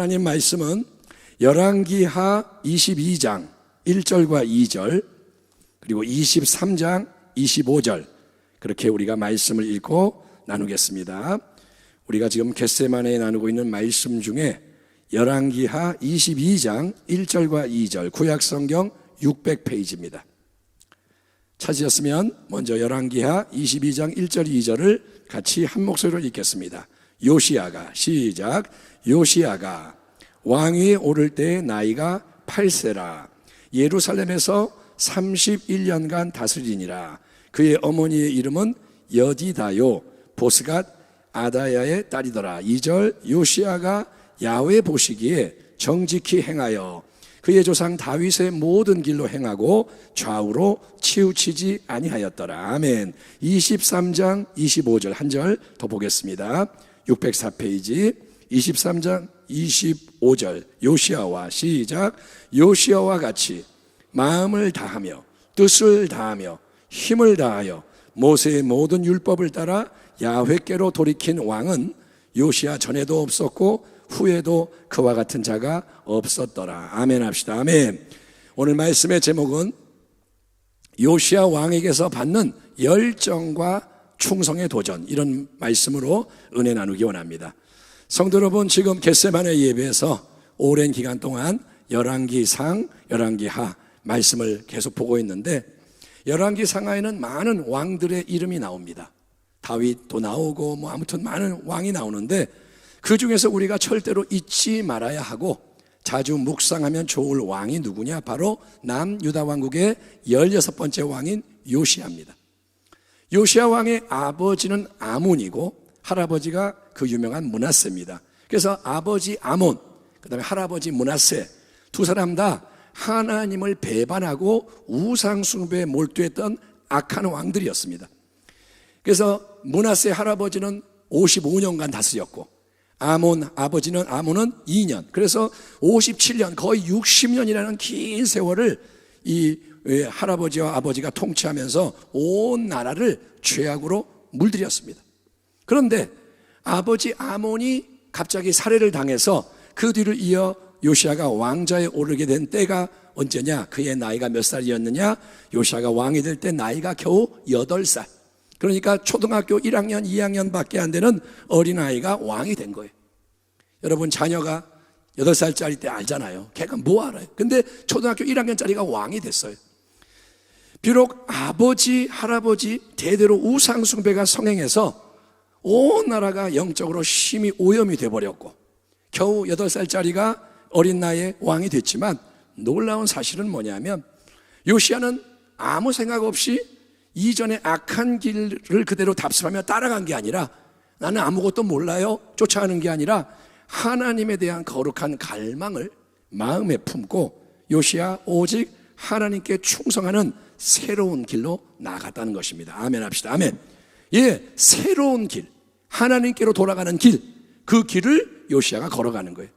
하나님 말씀은 열왕기하 22장 1절과 2절 그리고 23장 25절 그렇게 우리가 말씀을 읽고 나누겠습니다. 우리가 지금 겟세마네에 나누고 있는 말씀 중에 열왕기하 22장 1절과 2절 구약성경 600페이지입니다. 찾으셨으면 먼저 열왕기하 22장 1절 2절을 같이 한 목소리로 읽겠습니다. 요시야가 시작. 요시야가 왕위에 오를 때의 나이가 8세라 예루살렘에서 31년간 다스리니라. 그의 어머니의 이름은 여디다요 보스갓 아다야의 딸이더라. 2절 요시야가 야훼 보시기에 정직히 행하여 그의 조상 다윗의 모든 길로 행하고 좌우로 치우치지 아니하였더라. 아멘. 23장 25절 한 절 더 보겠습니다. 604페이지 23장 25절 요시야와 시작. 요시야와 같이 마음을 다하며 뜻을 다하며 힘을 다하여 모세의 모든 율법을 따라 야훼께로 돌이킨 왕은 요시야 전에도 없었고 후에도 그와 같은 자가 없었더라. 아멘 합시다. 아멘. 오늘 말씀의 제목은 요시야 왕에게서 받는 열정과 충성의 도전, 이런 말씀으로 은혜 나누기 원합니다. 성도 여러분, 지금 겟세마네 예배에서 오랜 기간 동안 열왕기상, 열왕기하 말씀을 계속 보고 있는데 열왕기상하에는 많은 왕들의 이름이 나옵니다. 다윗도 나오고 아무튼 많은 왕이 나오는데 그 중에서 우리가 절대로 잊지 말아야 하고 자주 묵상하면 좋을 왕이 누구냐? 바로 남유다 왕국의 16번째 왕인 요시야입니다. 요시야 왕의 아버지는 아몬이고 할아버지가 그 유명한 므낫세입니다. 그래서 아버지 아몬, 그 다음에 할아버지 므낫세 두 사람 다 하나님을 배반하고 우상 숭배에 몰두했던 악한 왕들이었습니다. 그래서 므낫세 할아버지는 55년간 다스렸고 아몬 아버지는 아몬은 2년, 그래서 57년 거의 60년이라는 긴 세월을 이 할아버지와 아버지가 통치하면서 온 나라를 죄악으로 물들였습니다. 그런데 아버지 아몬이 갑자기 살해를 당해서 그 뒤를 이어 요시야가 왕좌에 오르게 된 때가 언제냐? 그의 나이가 몇 살이었느냐? 요시야가 왕이 될 때 나이가 겨우 8살. 그러니까 초등학교 1학년, 2학년밖에 안 되는 어린아이가 왕이 된 거예요. 여러분 자녀가 8살짜리 때 알잖아요. 걔가 뭐 알아요? 근데 초등학교 1학년짜리가 왕이 됐어요. 비록 아버지, 할아버지 대대로 우상 숭배가 성행해서 온 나라가 영적으로 심히 오염이 돼버렸고 겨우 8살짜리가 어린 나이에 왕이 됐지만 놀라운 사실은 뭐냐면 요시야는 아무 생각 없이 이전의 악한 길을 그대로 답습하며 따라간 게 아니라 나는 아무것도 몰라요 쫓아가는 게 아니라 하나님에 대한 거룩한 갈망을 마음에 품고 요시야 오직 하나님께 충성하는 새로운 길로 나아갔다는 것입니다. 아멘 합시다. 아멘. 예, 새로운 길, 하나님께로 돌아가는 길, 그 길을 요시야가 걸어가는 거예요.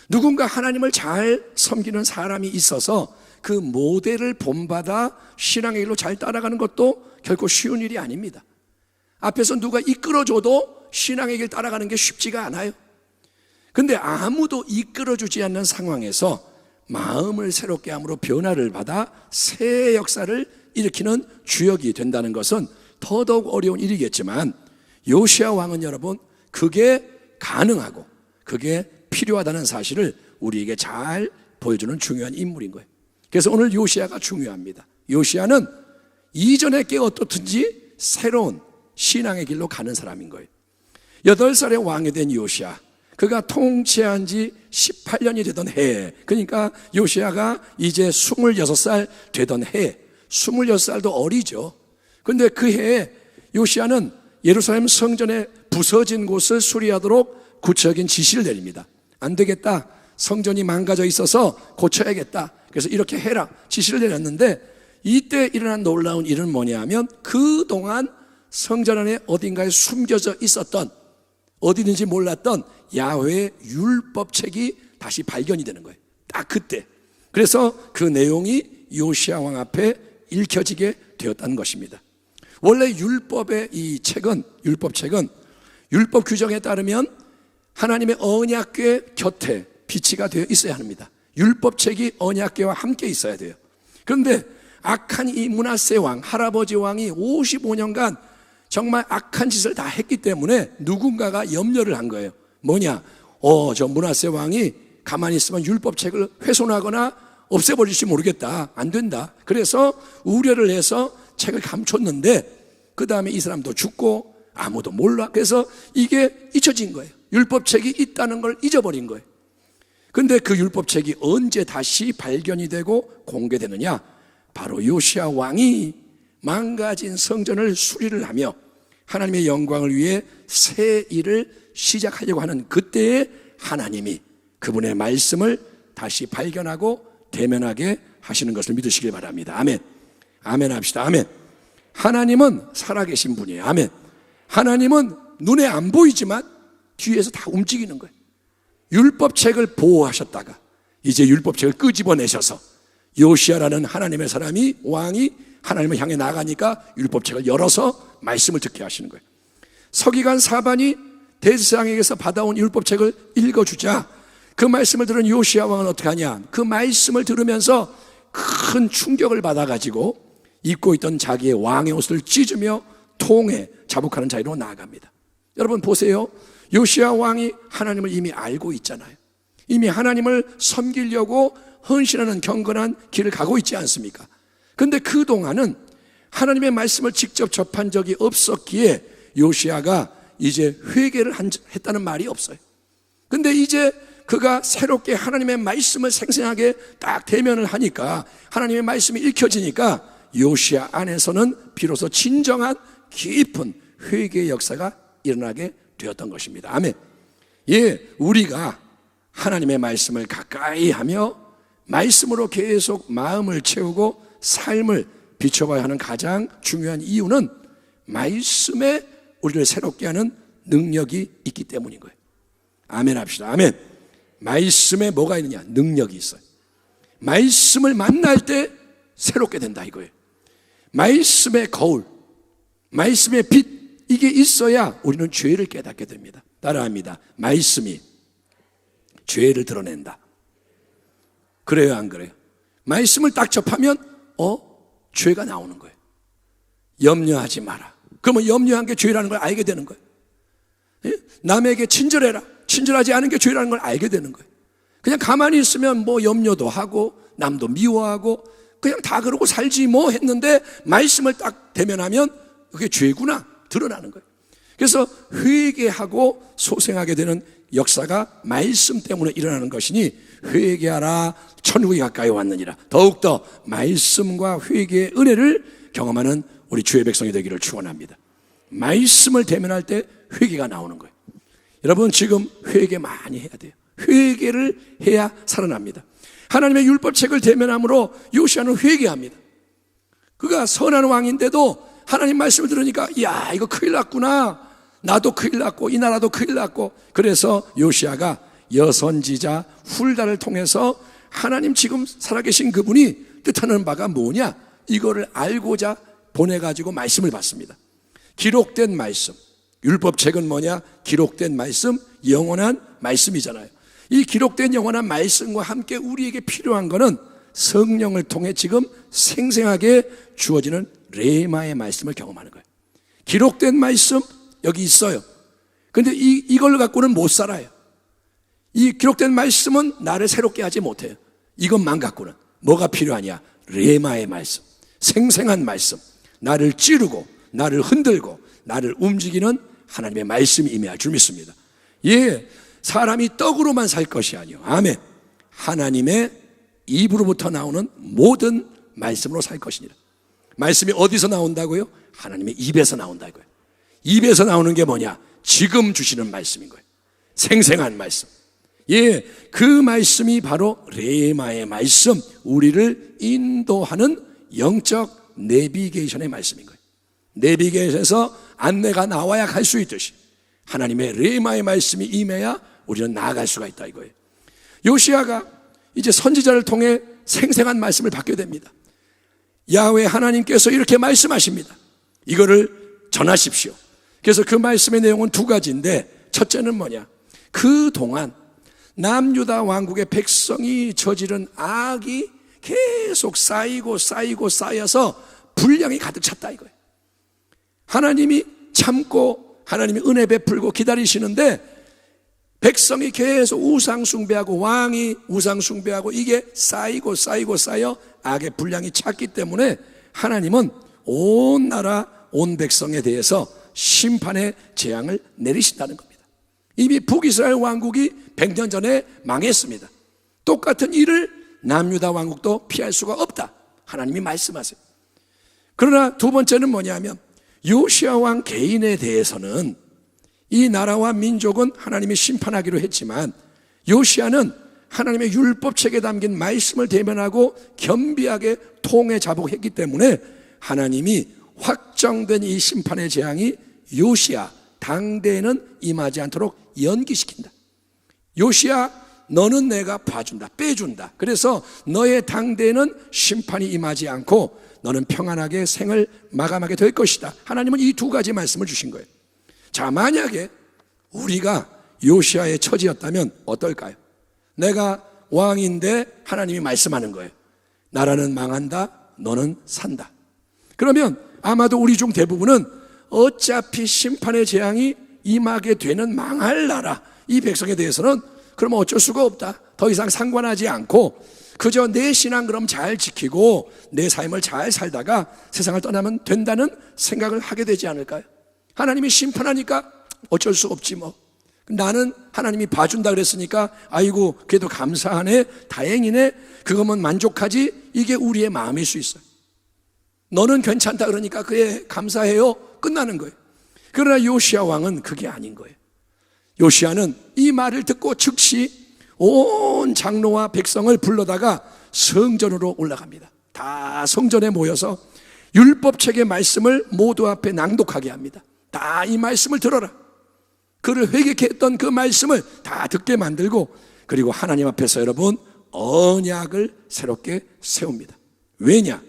누군가 하나님을 잘 섬기는 사람이 있어서 그 모델을 본받아 신앙의 길로 잘 따라가는 것도 결코 쉬운 일이 아닙니다. 앞에서 누가 이끌어줘도 신앙의 길 따라가는 게 쉽지가 않아요. 근데 아무도 이끌어주지 않는 상황에서 마음을 새롭게 함으로 변화를 받아 새 역사를 일으키는 주역이 된다는 것은 더더욱 어려운 일이겠지만 요시야 왕은 여러분 그게 가능하고 그게 필요하다는 사실을 우리에게 잘 보여주는 중요한 인물인 거예요. 그래서 오늘 요시야가 중요합니다. 요시야는 이전에 게 어떻든지 새로운 신앙의 길로 가는 사람인 거예요. 8살에 왕이 된 요시야, 그가 통치한 지 18년이 되던 해, 그러니까 요시야가 이제 26살 되던 해, 26살도 어리죠. 그런데 그 해에 요시야는 예루살렘 성전의 부서진 곳을 수리하도록 구체적인 지시를 내립니다. 안 되겠다, 성전이 망가져 있어서 고쳐야겠다, 그래서 이렇게 해라 지시를 내렸는데 이때 일어난 놀라운 일은 뭐냐면 그동안 성전 안에 어딘가에 숨겨져 있었던 어디든지 몰랐던 야훼의 율법책이 다시 발견이 되는 거예요. 딱 그때. 그래서 그 내용이 요시야 왕 앞에 읽혀지게 되었다는 것입니다. 원래 율법의 이 책은, 율법책은 율법 규정에 따르면 하나님의 언약궤 곁에 비치가 되어 있어야 합니다. 율법책이 언약궤와 함께 있어야 돼요. 그런데 악한 이 므낫세 왕, 할아버지 왕이 55년간 정말 악한 짓을 다 했기 때문에 누군가가 염려를 한 거예요. 뭐냐? 저 므낫세 왕이 가만히 있으면 율법책을 훼손하거나 없애버릴지 모르겠다. 안 된다. 그래서 우려를 해서 책을 감췄는데 그 다음에 이 사람도 죽고 아무도 몰라. 그래서 이게 잊혀진 거예요. 율법책이 있다는 걸 잊어버린 거예요. 근데 그 율법책이 언제 다시 발견이 되고 공개되느냐? 바로 요시야 왕이 망가진 성전을 수리를 하며 하나님의 영광을 위해 새 일을 시작하려고 하는 그때에 하나님이 그분의 말씀을 다시 발견하고 대면하게 하시는 것을 믿으시길 바랍니다. 아멘. 아멘 합시다. 아멘. 하나님은 살아계신 분이에요. 아멘. 하나님은 눈에 안 보이지만 뒤에서 다 움직이는 거예요. 율법책을 보호하셨다가 이제 율법책을 끄집어내셔서 요시야라는 하나님의 사람이, 왕이 하나님을 향해 나가니까 율법책을 열어서 말씀을 듣게 하시는 거예요. 서기관 사반이 대제사장에게서 받아온 율법책을 읽어주자 그 말씀을 들은 요시야 왕은 어떻게 하냐? 그 말씀을 들으면서 큰 충격을 받아가지고 입고 있던 자기의 왕의 옷을 찢으며 통에 자복하는 자리로 나아갑니다. 여러분 보세요. 요시야 왕이 하나님을 이미 알고 있잖아요. 이미 하나님을 섬기려고 헌신하는 경건한 길을 가고 있지 않습니까? 그런데 그동안은 하나님의 말씀을 직접 접한 적이 없었기에 요시야가 이제 회개를 했다는 말이 없어요. 근데 이제 그가 새롭게 하나님의 말씀을 생생하게 딱 대면을 하니까 하나님의 말씀이 읽혀지니까 요시야 안에서는 비로소 진정한 깊은 회개의 역사가 일어나게 되었던 것입니다. 아멘. 예, 우리가 하나님의 말씀을 가까이 하며 말씀으로 계속 마음을 채우고 삶을 비춰봐야 하는 가장 중요한 이유는 말씀에 우리를 새롭게 하는 능력이 있기 때문인 거예요. 아멘 합시다. 아멘. 말씀에 뭐가 있느냐? 능력이 있어요. 말씀을 만날 때 새롭게 된다 이거예요. 말씀의 거울, 말씀의 빛, 이게 있어야 우리는 죄를 깨닫게 됩니다. 따라합니다. 말씀이 죄를 드러낸다. 그래요, 안 그래요? 말씀을 딱 접하면 죄가 나오는 거예요. 염려하지 마라. 그러면 염려한 게 죄라는 걸 알게 되는 거예요. 예? 남에게 친절해라. 친절하지 않은 게 죄라는 걸 알게 되는 거예요. 그냥 가만히 있으면 뭐 염려도 하고 남도 미워하고 그냥 다 그러고 살지 뭐 했는데 말씀을 딱 대면하면 그게 죄구나 드러나는 거예요. 그래서 회개하고 소생하게 되는 역사가 말씀 때문에 일어나는 것이니 회개하라 천국이 가까이 왔느니라. 더욱더 말씀과 회개의 은혜를 경험하는 우리 주의 백성이 되기를 축원합니다. 말씀을 대면할 때 회개가 나오는 거예요. 여러분 지금 회개 많이 해야 돼요. 회개를 해야 살아납니다. 하나님의 율법책을 대면함으로 요시야는 회개합니다. 그가 선한 왕인데도 하나님 말씀을 들으니까 야 이거 큰일 났구나. 나도 큰일 났고 이 나라도 큰일 났고 그래서 요시야가 여선지자 훌다를 통해서 하나님 지금 살아계신 그분이 뜻하는 바가 뭐냐 이거를 알고자 보내가지고 말씀을 받습니다. 기록된 말씀, 율법책은 뭐냐? 기록된 말씀, 영원한 말씀이잖아요. 이 기록된 영원한 말씀과 함께 우리에게 필요한 거는 성령을 통해 지금 생생하게 주어지는 레마의 말씀을 경험하는 거예요. 기록된 말씀 여기 있어요. 그런데 이걸 갖고는 못 살아요. 이 기록된 말씀은 나를 새롭게 하지 못해요. 이것만 갖고는 뭐가 필요하냐? 레마의 말씀, 생생한 말씀, 나를 찌르고 나를 흔들고 나를 움직이는 하나님의 말씀이 임해야 줄 믿습니다. 예, 사람이 떡으로만 살 것이 아니요. 아멘. 하나님의 입으로부터 나오는 모든 말씀으로 살 것이니라. 말씀이 어디서 나온다고요? 하나님의 입에서 나온다고요. 입에서 나오는 게 뭐냐? 지금 주시는 말씀인 거예요. 생생한 말씀. 예, 그 말씀이 바로 레마의 말씀, 우리를 인도하는 영적 내비게이션의 말씀인 거예요. 내비게이션에서 안내가 나와야 갈 수 있듯이 하나님의 레마의 말씀이 임해야 우리는 나아갈 수가 있다 이거예요. 요시야가 이제 선지자를 통해 생생한 말씀을 받게 됩니다. 야훼 하나님께서 이렇게 말씀하십니다. 이거를 전하십시오. 그래서 그 말씀의 내용은 두 가지인데 첫째는 뭐냐? 그동안 남유다 왕국의 백성이 저지른 악이 계속 쌓이고 쌓여서 분량이 가득 찼다 이거예요. 하나님이 참고 하나님이 은혜 베풀고 기다리시는데 백성이 계속 우상 숭배하고 왕이 우상 숭배하고 이게 쌓이고 쌓여 악의 분량이 찼기 때문에 하나님은 온 나라 온 백성에 대해서 심판의 재앙을 내리신다는 겁니다. 이미 북이스라엘 왕국이 100년 전에 망했습니다. 똑같은 일을 남유다 왕국도 피할 수가 없다, 하나님이 말씀하세요. 그러나 두 번째는 뭐냐면 요시야 왕 개인에 대해서는 이 나라와 민족은 하나님이 심판하기로 했지만 요시야는 하나님의 율법책에 담긴 말씀을 대면하고 겸비하게 통해 자복했기 때문에 하나님이 확정된 이 심판의 재앙이 요시야 당대에는 임하지 않도록 연기시킨다. 요시야, 너는 내가 봐준다, 빼준다. 그래서 너의 당대에는 심판이 임하지 않고 너는 평안하게 생을 마감하게 될 것이다. 하나님은 이 두 가지 말씀을 주신 거예요. 자, 만약에 우리가 요시야의 처지였다면 어떨까요? 내가 왕인데 하나님이 말씀하는 거예요. 나라는 망한다, 너는 산다. 그러면 아마도 우리 중 대부분은 어차피 심판의 재앙이 임하게 되는 망할 나라, 이 백성에 대해서는 그러면 어쩔 수가 없다, 더 이상 상관하지 않고 그저 내 신앙 그럼 잘 지키고 내 삶을 잘 살다가 세상을 떠나면 된다는 생각을 하게 되지 않을까요? 하나님이 심판하니까 어쩔 수 없지 뭐, 나는 하나님이 봐준다 그랬으니까 아이고 그래도 감사하네, 다행이네, 그거면 만족하지, 이게 우리의 마음일 수 있어요. 너는 괜찮다 그러니까 그래 감사해요, 끝나는 거예요. 그러나 요시야 왕은 그게 아닌 거예요. 요시야는 이 말을 듣고 즉시 온 장로와 백성을 불러다가 성전으로 올라갑니다. 다 성전에 모여서 율법책의 말씀을 모두 앞에 낭독하게 합니다. 다 이 말씀을 들어라. 그를 회개케 했던 그 말씀을 다 듣게 만들고, 그리고 하나님 앞에서 여러분 언약을 새롭게 세웁니다. 왜냐?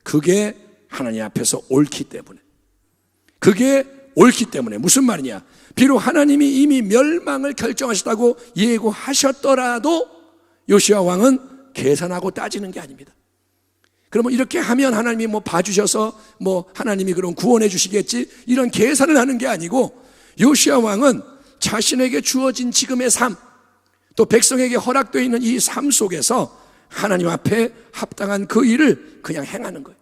그게 하나님 앞에서 옳기 때문에. 그게 옳기 때문에. 무슨 말이냐? 비록 하나님이 이미 멸망을 결정하셨다고 예고하셨더라도 요시야 왕은 계산하고 따지는 게 아닙니다. 그러면 이렇게 하면 하나님이 뭐 봐주셔서 뭐 하나님이 그럼 구원해 주시겠지, 이런 계산을 하는 게 아니고 요시야 왕은 자신에게 주어진 지금의 삶, 또 백성에게 허락되어 있는 이 삶 속에서 하나님 앞에 합당한 그 일을 그냥 행하는 거예요.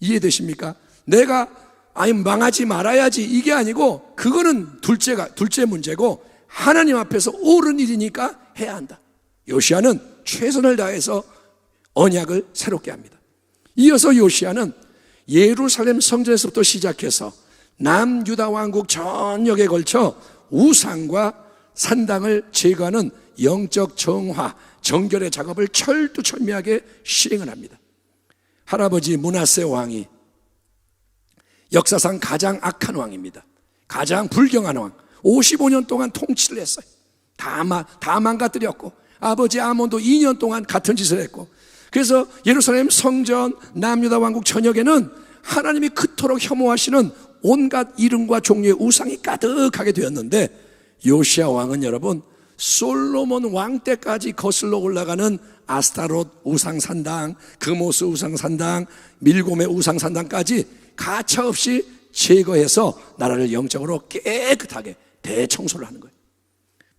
이해되십니까? 내가 망하지 말아야지 이게 아니고, 그거는 둘째 문제고 하나님 앞에서 옳은 일이니까 해야 한다. 요시야는 최선을 다해서 언약을 새롭게 합니다. 이어서 요시야는 예루살렘 성전에서부터 시작해서 남유다 왕국 전역에 걸쳐 우상과 산당을 제거하는 영적 정화, 정결의 작업을 철두철미하게 시행을 합니다. 할아버지 므낫세 왕이 역사상 가장 악한 왕입니다. 가장 불경한 왕. 55년 동안 통치를 했어요. 다 망가뜨렸고, 아버지 아몬도 2년 동안 같은 짓을 했고, 그래서 예루살렘 성전 남유다 왕국 전역에는 하나님이 그토록 혐오하시는 온갖 이름과 종류의 우상이 가득하게 되었는데, 요시야 왕은 여러분 솔로몬 왕 때까지 거슬러 올라가는 아스타롯 우상산당, 그모스 우상산당, 밀곰의 우상산당까지 가차없이 제거해서 나라를 영적으로 깨끗하게 대청소를 하는 거예요.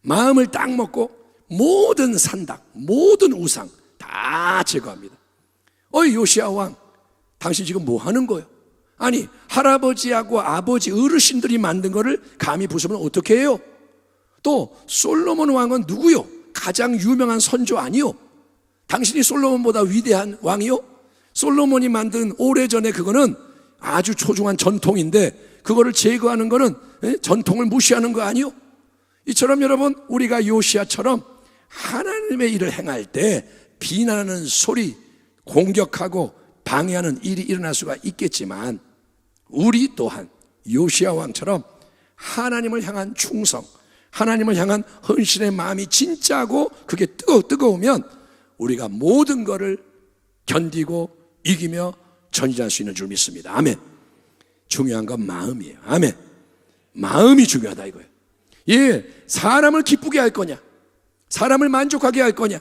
마음을 딱 먹고 모든 산당, 모든 우상 다 제거합니다. 어이 요시야 왕, 당신 지금 뭐 하는 거예요? 아니 할아버지하고 아버지 어르신들이 만든 거를 감히 부수면 어떻게 해요? 또 솔로몬 왕은 누구요? 가장 유명한 선조 아니요? 당신이 솔로몬보다 위대한 왕이요? 솔로몬이 만든 오래전에 그거는 아주 소중한 전통인데 그거를 제거하는 거는 전통을 무시하는 거 아니요? 이처럼 여러분 우리가 요시야처럼 하나님의 일을 행할 때 비난하는 소리, 공격하고 방해하는 일이 일어날 수가 있겠지만, 우리 또한 요시야 왕처럼 하나님을 향한 충성, 하나님을 향한 헌신의 마음이 진짜고 그게 뜨거우면 우리가 모든 것을 견디고 이기며 전진할 수 있는 줄 믿습니다. 아멘. 중요한 건 마음이에요. 아멘. 마음이 중요하다 이거예요. 예, 사람을 기쁘게 할 거냐, 사람을 만족하게 할 거냐?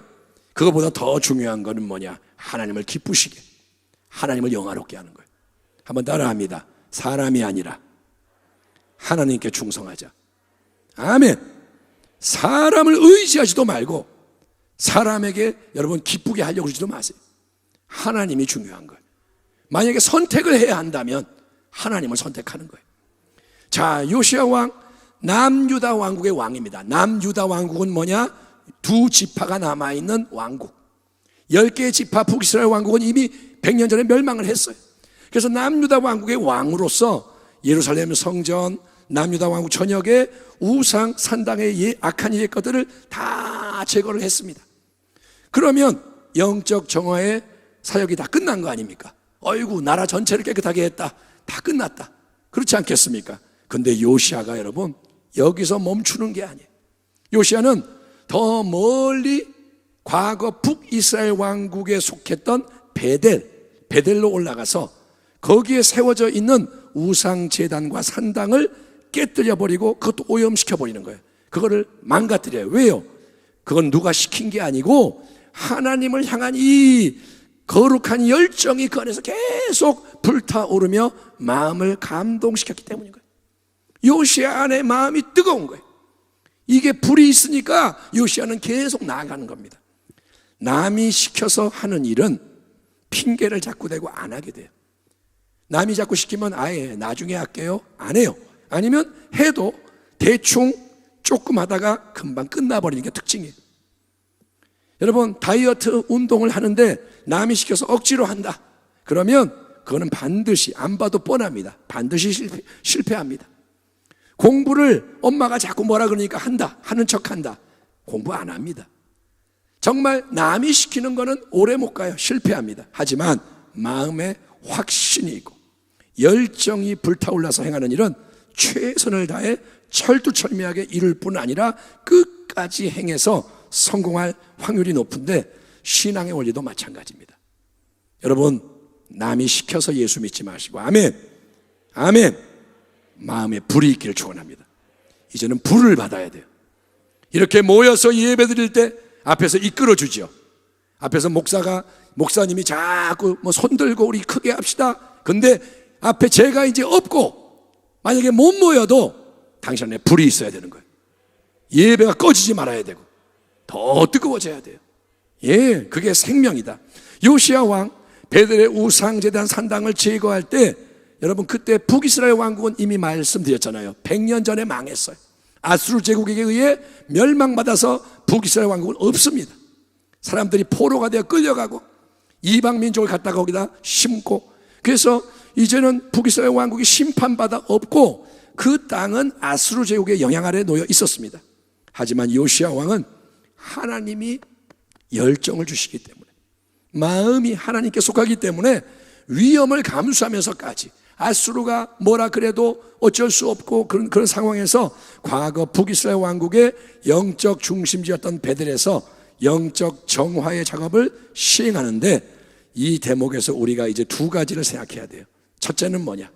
그거보다 더 중요한 거는 뭐냐? 하나님을 기쁘시게, 하나님을 영화롭게 하는 거예요. 한번 따라합니다. 사람이 아니라 하나님께 충성하자. 아멘. 사람을 의지하지도 말고 사람에게 여러분 기쁘게 하려고 그러지도 마세요. 하나님이 중요한 거예요. 만약에 선택을 해야 한다면 하나님을 선택하는 거예요. 자, 요시야 왕, 남유다 왕국의 왕입니다. 남유다 왕국은 뭐냐? 두 지파가 남아있는 왕국. 10개의 지파 북이스라엘 왕국은 이미 100년 전에 멸망을 했어요. 그래서 남유다 왕국의 왕으로서 예루살렘 성전, 남유다 왕국 전역의 우상 산당의 악한 것들을 다 제거를 했습니다. 그러면 영적 정화의 사역이 다 끝난 거 아닙니까? 어이구, 나라 전체를 깨끗하게 했다. 다 끝났다. 그렇지 않겠습니까? 근데 요시야가 여러분 여기서 멈추는 게 아니에요. 요시야는 더 멀리 과거 북이스라엘 왕국에 속했던 베델로 올라가서 거기에 세워져 있는 우상제단과 산당을 깨뜨려버리고 그것도 오염시켜버리는 거예요. 그거를 망가뜨려요. 왜요? 그건 누가 시킨 게 아니고 하나님을 향한 이 거룩한 열정이 그 안에서 계속 불타오르며 마음을 감동시켰기 때문인 거예요. 요시야 안에 마음이 뜨거운 거예요. 이게 불이 있으니까 요시야는 계속 나아가는 겁니다. 남이 시켜서 하는 일은 핑계를 자꾸 대고 안 하게 돼요. 남이 자꾸 시키면 아예 나중에 할게요, 안 해요. 아니면 해도 대충 조금 하다가 금방 끝나버리는 게 특징이에요. 여러분, 다이어트 운동을 하는데 남이 시켜서 억지로 한다 그러면 그거는 반드시, 안 봐도 뻔합니다, 반드시 실패합니다. 공부를 엄마가 자꾸 뭐라 그러니까 한다, 하는 척한다, 공부 안 합니다. 정말 남이 시키는 거는 오래 못 가요. 실패합니다. 하지만 마음에 확신이 있고 열정이 불타올라서 행하는 일은 최선을 다해 철두철미하게 이룰 뿐 아니라 끝까지 행해서 성공할 확률이 높은데 신앙의 원리도 마찬가지입니다. 여러분, 남이 시켜서 예수 믿지 마시고, 아멘, 아멘, 마음에 불이 있기를 축원합니다. 이제는 불을 받아야 돼요. 이렇게 모여서 예배 드릴 때 앞에서 이끌어 주죠. 앞에서 목사님이 자꾸 손 들고 우리 크게 합시다. 근데 앞에 제가 이제 없고 만약에 못 모여도 당신 안에 불이 있어야 되는 거예요. 예배가 꺼지지 말아야 되고 더 뜨거워져야 돼요. 예, 그게 생명이다. 요시야 왕 베델의 우상제단 산당을 제거할 때 여러분, 그때 북이스라엘 왕국은 이미 말씀드렸잖아요. 100년 전에 망했어요. 아수르 제국에게 의해 멸망받아서 북이스라엘 왕국은 없습니다. 사람들이 포로가 되어 끌려가고 이방 민족을 갖다가 거기다 심고, 그래서 이제는 북이스라엘 왕국이 심판받아 없고 그 땅은 아수르 제국의 영향 아래 놓여 있었습니다. 하지만 요시야 왕은 하나님이 열정을 주시기 때문에, 마음이 하나님께 속하기 때문에 위험을 감수하면서까지 아수르가 뭐라 그래도 어쩔 수 없고 그런 상황에서 과거 북이스라엘 왕국의 영적 중심지였던 베델에서 영적 정화의 작업을 시행하는데, 이 대목에서 우리가 이제 두 가지를 생각해야 돼요. 첫째는 뭐냐?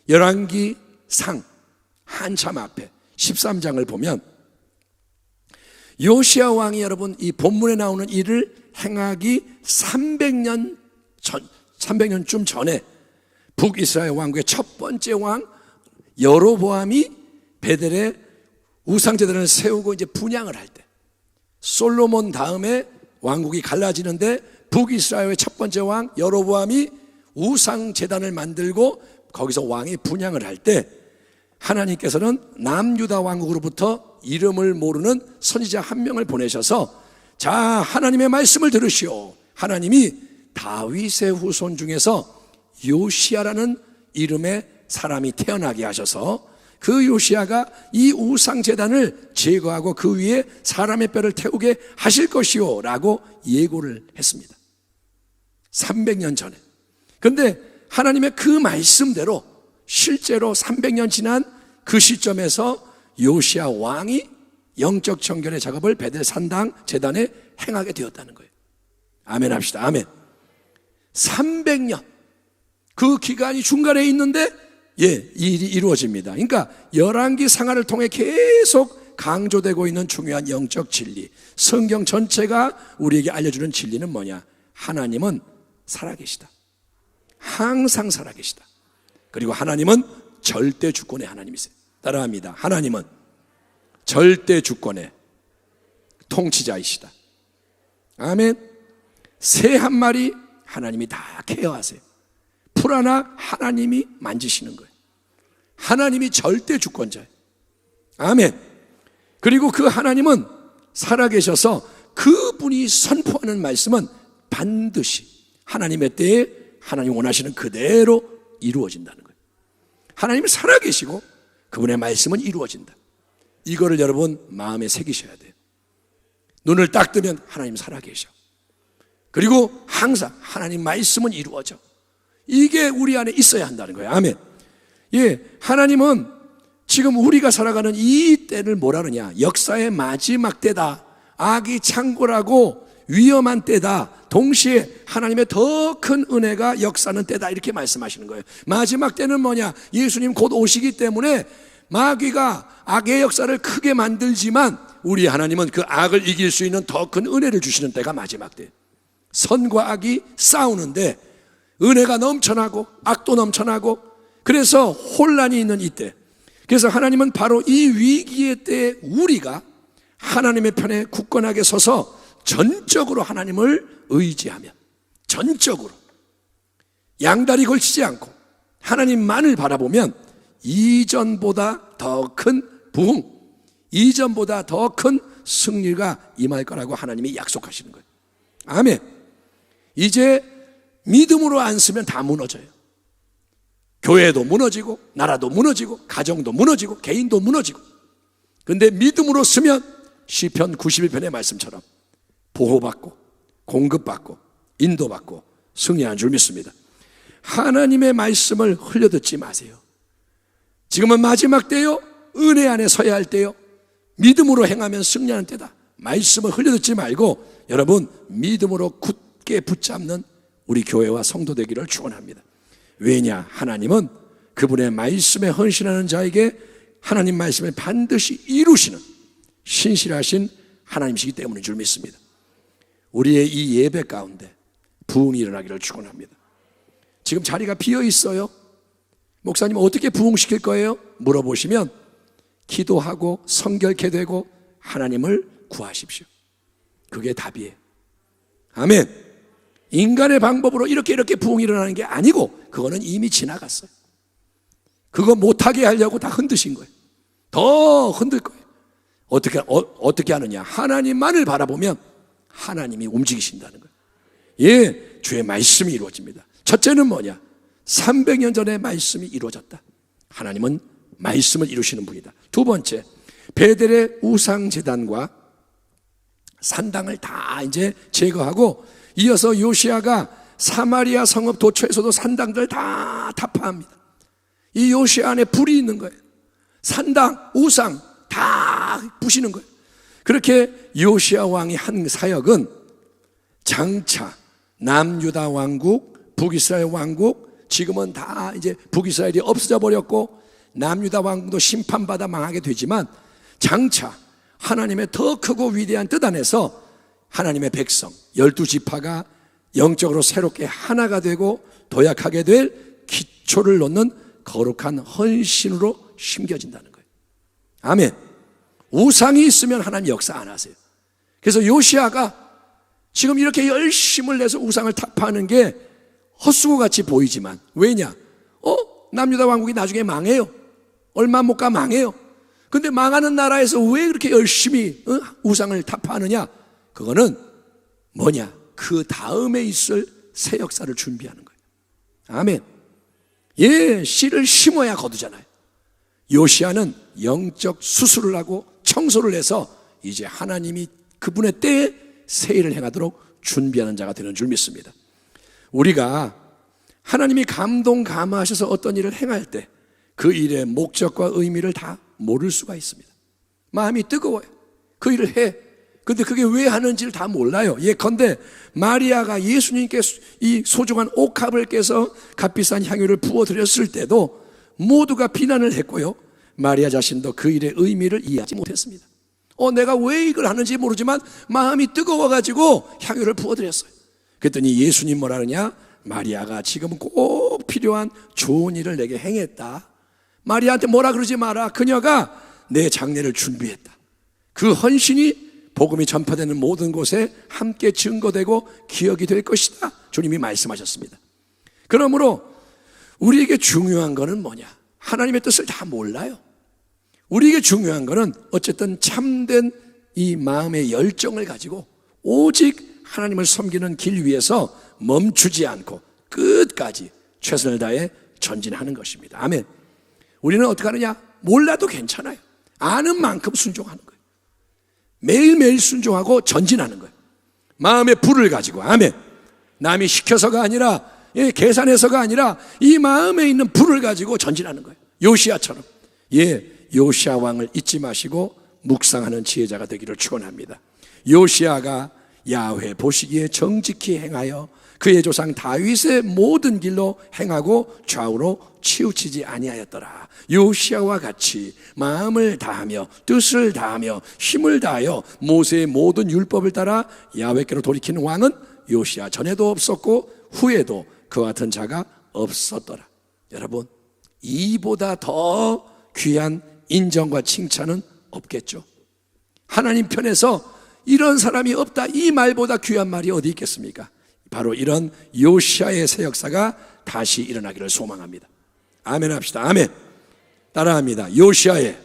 열왕기상 한참 앞에 13장을 보면 요시야 왕이 여러분 이 본문에 나오는 일을 행하기 300년쯤 전에 북이스라엘 왕국의 첫 번째 왕 여로보암이 베델에 우상제단을 세우고 이제 분향을 할 때, 솔로몬 다음에 왕국이 갈라지는데 북이스라엘의 첫 번째 왕 여로보암이 우상제단을 만들고 거기서 왕이 분향을 할 때 하나님께서는 남유다 왕국으로부터 이름을 모르는 선지자 한 명을 보내셔서, 자, 하나님의 말씀을 들으시오. 하나님이 다윗의 후손 중에서 요시야라는 이름의 사람이 태어나게 하셔서 그 요시야가 이 우상제단을 제거하고 그 위에 사람의 뼈를 태우게 하실 것이요 라고 예고를 했습니다. 300년 전에. 근데 하나님의 그 말씀대로 실제로 300년 지난 그 시점에서 요시야 왕이 영적 정결의 작업을 베델 산당 제단에 행하게 되었다는 거예요. 아멘 합시다. 아멘. 300년 그 기간이 중간에 있는데 이 일이 이루어집니다. 그러니까 열왕기 상하를 통해 계속 강조되고 있는 중요한 영적 진리, 성경 전체가 우리에게 알려주는 진리는 뭐냐? 하나님은 살아계시다. 항상 살아계시다. 그리고 하나님은 절대 주권의 하나님이세요. 따라합니다. 하나님은 절대 주권의 통치자이시다. 아멘. 새 한 마리 하나님이 다 케어하세요. 풀 하나 하나님이 만지시는 거예요. 하나님이 절대 주권자예요. 아멘. 그리고 그 하나님은 살아계셔서 그분이 선포하는 말씀은 반드시 하나님의 때에 하나님 원하시는 그대로 이루어진다는 거예요. 하나님이 살아계시고 그분의 말씀은 이루어진다. 이거를 여러분 마음에 새기셔야 돼요. 눈을 딱 뜨면 하나님 살아계셔. 그리고 항상 하나님 말씀은 이루어져. 이게 우리 안에 있어야 한다는 거예요. 아멘. 예, 하나님은 지금 우리가 살아가는 이 때를 뭐라 그러냐? 역사의 마지막 때다. 악이 창궐하고 위험한 때다. 동시에 하나님의 더 큰 은혜가 역사하는 때다. 이렇게 말씀하시는 거예요. 마지막 때는 뭐냐? 예수님 곧 오시기 때문에 마귀가 악의 역사를 크게 만들지만 우리 하나님은 그 악을 이길 수 있는 더 큰 은혜를 주시는 때가 마지막 때. 선과 악이 싸우는데 은혜가 넘쳐나고 악도 넘쳐나고 그래서 혼란이 있는 이때, 그래서 하나님은 바로 이 위기의 때에 우리가 하나님의 편에 굳건하게 서서 전적으로 하나님을 의지하며 전적으로 양다리 걸치지 않고 하나님만을 바라보면 이전보다 더 큰 부흥, 이전보다 더 큰 승리가 임할 거라고 하나님이 약속하시는 거예요. 아멘. 이제 믿음으로 안 쓰면 다 무너져요. 교회도 무너지고 나라도 무너지고 가정도 무너지고 개인도 무너지고. 그런데 믿음으로 쓰면 시편 91편의 말씀처럼 보호받고 공급받고 인도받고 승리하는 줄 믿습니다. 하나님의 말씀을 흘려듣지 마세요. 지금은 마지막 때요, 은혜 안에 서야 할 때요, 믿음으로 행하면 승리하는 때다. 말씀을 흘려듣지 말고 여러분 믿음으로 굳게 붙잡는 우리 교회와 성도 되기를 축원합니다. 왜냐? 하나님은 그분의 말씀에 헌신하는 자에게 하나님 말씀을 반드시 이루시는 신실하신 하나님이시기 때문인 줄 믿습니다. 우리의 이 예배 가운데 부흥이 일어나기를 축원합니다. 지금 자리가 비어 있어요. 목사님 어떻게 부흥시킬 거예요? 물어보시면 기도하고 성결케 되고 하나님을 구하십시오. 그게 답이에요. 아멘. 인간의 방법으로 이렇게 부흥이 일어나는 게 아니고 그거는 이미 지나갔어요. 그거 못하게 하려고 다 흔드신 거예요. 더 흔들 거예요. 어떻게 하느냐? 하나님만을 바라보면 하나님이 움직이신다는 거예요. 예, 주의 말씀이 이루어집니다. 첫째는 뭐냐? 300년 전에 말씀이 이루어졌다. 하나님은 말씀을 이루시는 분이다. 두 번째, 베델의 우상제단과 산당을 다 이제 제거하고 이어서 요시아가 사마리아 성읍 도처에서도 산당들 다 타파합니다. 이 요시아 안에 불이 있는 거예요. 산당, 우상 다 부시는 거예요. 그렇게 요시아 왕이 한 사역은 장차 남유다 왕국, 북이스라엘 왕국, 지금은 다 이제 북이스라엘이 없어져 버렸고 남유다 왕국도 심판받아 망하게 되지만 장차 하나님의 더 크고 위대한 뜻 안에서 하나님의 백성 12지파가 영적으로 새롭게 하나가 되고 도약하게 될 기초를 놓는 거룩한 헌신으로 심겨진다는 거예요. 아멘. 우상이 있으면 하나님 역사 안 하세요. 그래서 요시아가 지금 이렇게 열심을 내서 우상을 타파하는 게 헛수고같이 보이지만 왜냐? 남유다 왕국이 나중에 망해요. 얼마 못 가 망해요. 근데 망하는 나라에서 왜 그렇게 열심히 우상을 타파하느냐? 그거는 뭐냐? 그 다음에 있을 새 역사를 준비하는 거예요. 아멘. 예, 씨를 심어야 거두잖아요. 요시아는 영적 수술을 하고 청소를 해서 이제 하나님이 그분의 때에 새 일을 행하도록 준비하는 자가 되는 줄 믿습니다. 우리가 하나님이 감동감화하셔서 어떤 일을 행할 때 그 일의 목적과 의미를 다 모를 수가 있습니다. 마음이 뜨거워요. 그 일을 해. 근데 그게 왜 하는지를 다 몰라요. 예컨대 마리아가 예수님께 이 소중한 옥합을 깨서 값비싼 향유를 부어드렸을 때도 모두가 비난을 했고요. 마리아 자신도 그 일의 의미를 이해하지 못했습니다. 내가 왜 이걸 하는지 모르지만 마음이 뜨거워가지고 향유를 부어드렸어요. 그랬더니 예수님 뭐라 그러냐? 마리아가 지금 꼭 필요한 좋은 일을 내게 행했다. 마리아한테 뭐라 그러지 마라. 그녀가 내 장례를 준비했다. 그 헌신이 복음이 전파되는 모든 곳에 함께 증거되고 기억이 될 것이다. 주님이 말씀하셨습니다. 그러므로 우리에게 중요한 거는 뭐냐? 하나님의 뜻을 다 몰라요. 우리에게 중요한 거는 어쨌든 참된 이 마음의 열정을 가지고 오직 하나님을 섬기는 길 위에서 멈추지 않고 끝까지 최선을 다해 전진하는 것입니다. 아멘. 우리는 어떻게 하느냐? 몰라도 괜찮아요. 아는 만큼 순종하는 거예요. 매일매일 순종하고 전진하는 거예요. 마음의 불을 가지고. 아멘. 남이 시켜서가 아니라, 계산해서가 아니라 이 마음에 있는 불을 가지고 전진하는 거예요. 요시야처럼. 요시야 왕을 잊지 마시고 묵상하는 지혜자가 되기를 축원합니다. 요시야가 야훼 보시기에 정직히 행하여 그의 조상 다윗의 모든 길로 행하고 좌우로 치우치지 아니하였더라. 요시야와 같이 마음을 다하며 뜻을 다하며 힘을 다하여 모세의 모든 율법을 따라 야훼께로 돌이키는 왕은 요시야 전에도 없었고 후에도 그와 같은 자가 없었더라. 여러분, 이보다 더 귀한 인정과 칭찬은 없겠죠. 하나님 편에서 이런 사람이 없다, 이 말보다 귀한 말이 어디 있겠습니까? 바로 이런 요시야의 새 역사가 다시 일어나기를 소망합니다. 아멘 합시다. 아멘. 따라합니다. 요시야의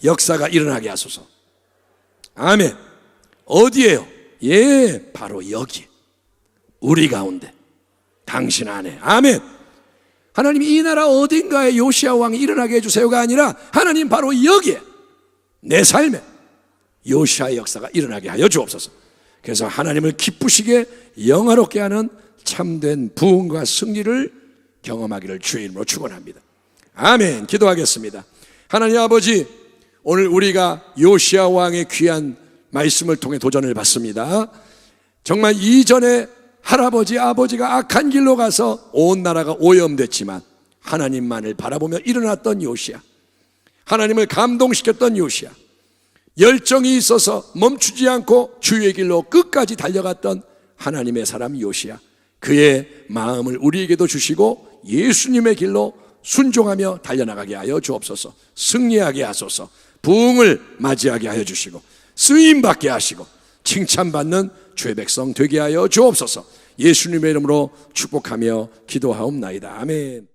역사가 일어나게 하소서. 아멘. 어디에요? 바로 여기, 우리 가운데, 당신 안에. 아멘. 하나님이 이 나라 어딘가에 요시야 왕이 일어나게 해주세요가 아니라 하나님 바로 여기에 내 삶에 요시야의 역사가 일어나게 하여 주옵소서. 그래서 하나님을 기쁘시게 영화롭게 하는 참된 부흥과 승리를 경험하기를 주의 이름으로 축원합니다. 아멘. 기도하겠습니다. 하나님 아버지, 오늘 우리가 요시야 왕의 귀한 말씀을 통해 도전을 받습니다. 정말 이전에 할아버지 아버지가 악한 길로 가서 온 나라가 오염됐지만 하나님만을 바라보며 일어났던 요시야, 하나님을 감동시켰던 요시야, 열정이 있어서 멈추지 않고 주의 길로 끝까지 달려갔던 하나님의 사람 요시야, 그의 마음을 우리에게도 주시고 예수님의 길로 순종하며 달려나가게 하여 주옵소서. 승리하게 하소서. 부흥을 맞이하게 하여 주시고 쓰임받게 하시고 칭찬받는 주의 백성 되게 하여 주옵소서. 예수님의 이름으로 축복하며 기도하옵나이다. 아멘.